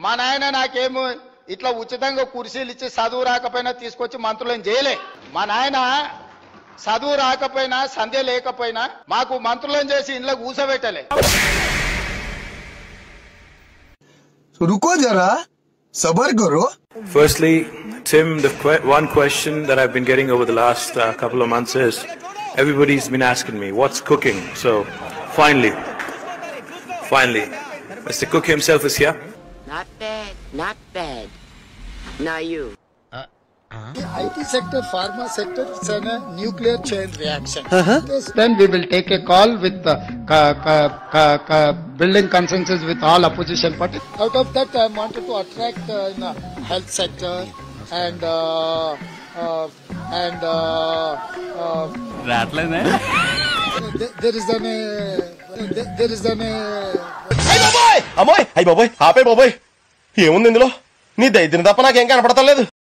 మా నాయన నాకేమో ఇట్లా ఉచితంగా కుర్చీలు ఇచ్చి చదువు రాకపోయినా తీసుకొచ్చి మంత్రులను చేయలే. మా నాయన చదువు రాకపోయినా సంధ్య లేకపోయినా మాకు మంత్రులను చేసి ఇంట్లో కూసబెట్టలే. रुको जरा सबर करो. Firstly, Tim, the one question that I've been getting over the last couple of months is everybody's been asking me what's cooking. So finally, Mr. Cook himself is here. Not bad. Now you. IT sector, pharma sector, it's a nuclear chain reaction. Then we will take a call with building consensus with all opposition parties. Out of that, I wanted to attract in the health sector and there is an అమ్మాయి అయ్యి బాబోయ్ ఆపే బాబోయ్ ఏముంది ఇందులో నీ దైద్యం తప్ప నాకేం కనపడతలేదు.